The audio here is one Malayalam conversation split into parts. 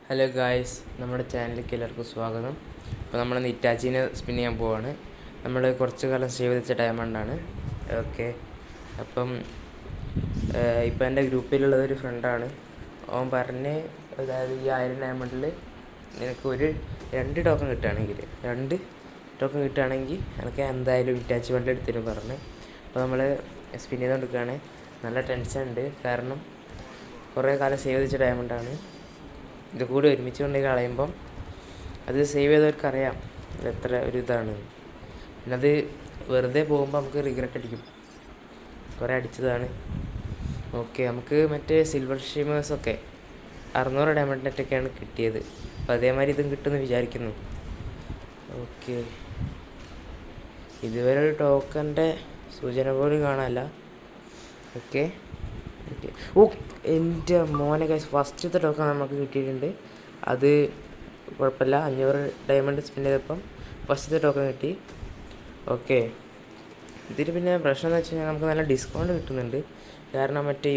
ഹലോ ഗായ്സ്, നമ്മുടെ ചാനലിലേക്ക് എല്ലാവർക്കും സ്വാഗതം. അപ്പോൾ നമ്മൾ ഇറ്റാച്ചിനെ സ്പിൻ ചെയ്യാൻ പോവാണ്. നമ്മൾ കുറച്ച് കാലം സേവ് വെച്ച ഡയമണ്ടാണ്. ഓക്കെ, അപ്പം ഇപ്പം എൻ്റെ ഗ്രൂപ്പിലുള്ളതൊരു ഫ്രണ്ടാണ്. അവൻ പറഞ്ഞ്, അതായത് ഈ 1000 ഡയമണ്ടിൽ നിനക്ക് 2 ടോക്കൺ കിട്ടുകയാണെങ്കിൽ എനിക്ക് എന്തായാലും ഇറ്റാച്ചി വണ്ടി എടുത്തിരും പറഞ്ഞ്. അപ്പോൾ നമ്മൾ സ്പിൻ ചെയ്തുകൊണ്ടിരിക്കുകയാണ്. നല്ല ടെൻഷൻ ഉണ്ട്, കാരണം കുറേ കാലം സേവ് വെച്ച ഡയമണ്ടാണ്. ഇത് കൂടി ഒരുമിച്ച് കൊണ്ട് കളയുമ്പം അത് സേവ് ചെയ്തവർക്കറിയാം അത് എത്ര ഒരു ഇതാണ്. പിന്നെ അത് വെറുതെ പോകുമ്പോൾ നമുക്ക് റിഗ്രറ്റ് അടിക്കും. കുറേ അടിച്ചതാണ്. ഓക്കെ, നമുക്ക് മറ്റേ സിൽവർ ഷീമേഴ്സൊക്കെ 600 ഡയമണ്ടിനൊക്കെയാണ് കിട്ടിയത്. അപ്പോൾ അതേമാതിരി ഇതും കിട്ടുമെന്ന് വിചാരിക്കുന്നു. ഓക്കെ, ഇതുവരെ ഒരു ടോക്കൻ്റെ സൂചന പോലും കാണാനില്ല. ഓക്കെ, ഓ എൻ്റെ മോനെ ഗൈസ്, ഫസ്റ്റത്തെ ടോക്കൺ നമുക്ക് കിട്ടിയിട്ടുണ്ട്. അത് കുഴപ്പമില്ല, 500 ഡയമണ്ട് സ്പിൻ ചെയ്തപ്പം ഫസ്റ്റത്തെ ടോക്കൺ കിട്ടി. ഓക്കെ, ഇതിൽ പിന്നെ പ്രശ്നം എന്ന് വെച്ച് കഴിഞ്ഞാൽ നമുക്ക് നല്ല ഡിസ്കൗണ്ട് കിട്ടുന്നുണ്ട്. കാരണം മറ്റേ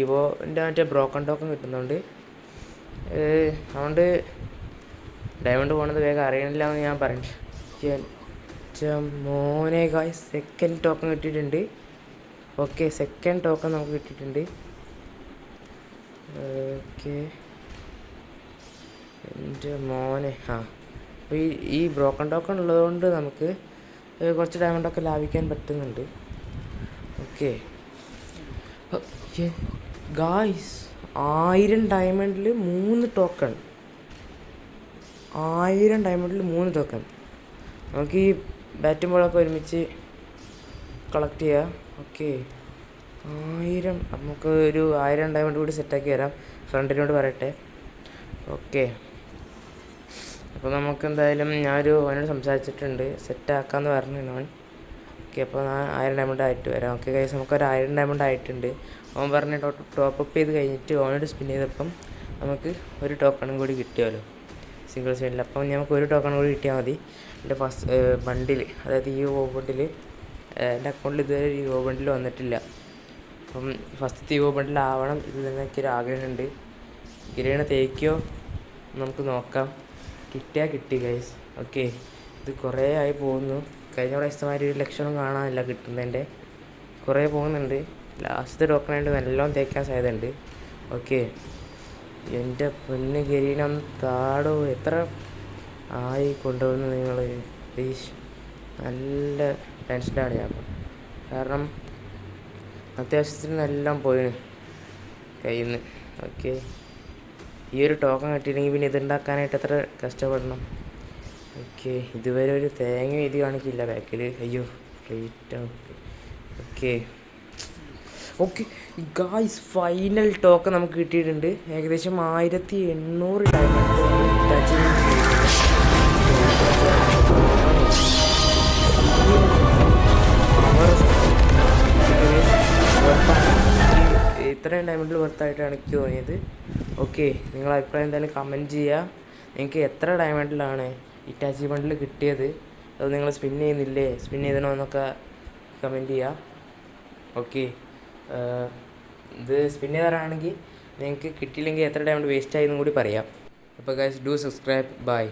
ബ്രോക്കൺ ടോക്കൺ കിട്ടുന്നുണ്ട്. അതുകൊണ്ട് ഡയമണ്ട് പോകണത് വേഗം അറിയണില്ല എന്ന് ഞാൻ പറഞ്ഞു. മോനെ ഗൈസ്, സെക്കൻഡ് ടോക്കൺ കിട്ടിയിട്ടുണ്ട്. ഓക്കെ, സെക്കൻഡ് ടോക്കൺ നമുക്ക് കിട്ടിയിട്ടുണ്ട്. ഓക്കെ, എൻ്റെ മോനെ, അപ്പോൾ ഈ ബ്രോക്കൺ ടോക്കൺ ഉള്ളതുകൊണ്ട് നമുക്ക് കുറച്ച് ഡയമണ്ടൊക്കെ ലാഭിക്കാൻ പറ്റുന്നുണ്ട്. Okay guys, 1000 ഡയമണ്ടിൽ 3 token. 1000 ഡയമണ്ടിൽ 3 ടോക്കൺ. നമുക്ക് ഈ ബാറ്റും ബോളൊക്കെ ഒരുമിച്ച് കളക്ട് ചെയ്യാം. ഓക്കെ, 1000 നമുക്ക് ഒരു 1000 ഡയമണ്ട് കൂടി സെറ്റാക്കി തരാം. ഫ്രണ്ടിനോട് പറയട്ടെ. ഓക്കെ, അപ്പോൾ നമുക്ക് എന്തായാലും അവനോട് സംസാരിച്ചിട്ടുണ്ട്, സെറ്റാക്കാമെന്ന് പറഞ്ഞു അവൻ. ഓക്കെ, അപ്പോൾ 1000 ഡയമണ്ട് ആയിട്ട് വരാം. ഓക്കെ ഗൈസ്, നമുക്കൊരു 1000 ഡയമണ്ട് ആയിട്ടുണ്ട്. അവൻ പറഞ്ഞ് ടോപ്പ് അപ്പ് ചെയ്ത് കഴിഞ്ഞിട്ട് അവനോട് സ്പിൻ ചെയ്തപ്പം നമുക്ക് ഒരു ടോക്കണും കൂടി കിട്ടിയല്ലോ സിംഗിൾ സ്പിന്നിൽ. അപ്പം നമുക്ക് ഒരു ടോക്കൺ കൂടി കിട്ടിയാൽ മതി. എൻ്റെ ഫസ്റ്റ് ബണ്ടിൽ, അതായത് ഈ ബണ്ടിൽ എൻ്റെ അക്കൗണ്ടിൽ ഇതുവരെ ഈ ബണ്ടിൽ വന്നിട്ടില്ല. അപ്പം ഫസ്റ്റ് ഈ ബണ്ടിലാവണം, ഇതിൽ എനിക്കൊരു ആഗ്രഹമുണ്ട്. ഗിരീണ തേക്കോ നമുക്ക് നോക്കാം. കിട്ടിയാൽ കിട്ടി ഗൈസ്. ഓക്കെ, ഇത് കുറേ ആയി പോകുന്നു. കഴിഞ്ഞ പ്രാവശ്യമാതിരി ഒരു ലക്ഷണം കാണാനില്ല കിട്ടുന്നതിൻ്റെ. കുറേ പോകുന്നുണ്ട്. ലാസ്റ്റ് ടോക്കണായിട്ട് നല്ലോണം തേക്കാൻ സാധ്യതയുണ്ട്. ഓക്കെ, എൻ്റെ പൊന്ന് ഗിരീണം താടോ, എത്ര ആയി കൊണ്ടുപോകുന്നു നിങ്ങൾ? പ്ലീസ്, നല്ല ടെൻഷനാണ് ഞാൻ. കാരണം അത്യാവശ്യത്തിന് എല്ലാം പോയിന് കയ്യിൽ നിന്ന്. ഓക്കെ, ഈ ഒരു ടോക്കൺ കിട്ടിയില്ലെങ്കിൽ പിന്നെ ഇതുണ്ടാക്കാനായിട്ട് എത്ര കഷ്ടപ്പെടണം. ഓക്കെ, ഇതുവരെ ഒരു തേങ്ങ ഇത് കാണിക്കില്ല ബാക്കിൽ. അയ്യോ, rate. Okay okay guys, final token നമുക്ക് കിട്ടിയിട്ടുണ്ട്. ഏകദേശം 1800 ഡയമണ്ട്. ഇത്രയും ഡയമണ്ടിൽ വർത്തായിട്ടാണ് എനിക്ക് തോന്നിയത്. ഓക്കെ, നിങ്ങളുടെ അഭിപ്രായം എന്തായാലും കമൻറ്റ് ചെയ്യുക. നിങ്ങൾക്ക് എത്ര ഡയമണ്ടിലാണ് ഇറ്റാച്ചി ബണ്ടിൽ കിട്ടിയത്? അത് നിങ്ങൾ സ്പിൻ ചെയ്യുന്നില്ലേ, സ്പിൻ ചെയ്തണോ എന്നൊക്കെ കമൻറ്റ് ചെയ്യുക. ഓക്കെ, ഇത് സ്പിൻ ചെയ്താണെങ്കിൽ നിങ്ങൾക്ക് കിട്ടിയില്ലെങ്കിൽ എത്ര ഡയമണ്ട് വേസ്റ്റ് ആയെന്നും കൂടി പറയാം. അപ്പോൾ ഗൈസ്, ഡു സബ്സ്ക്രൈബ്. ബൈ.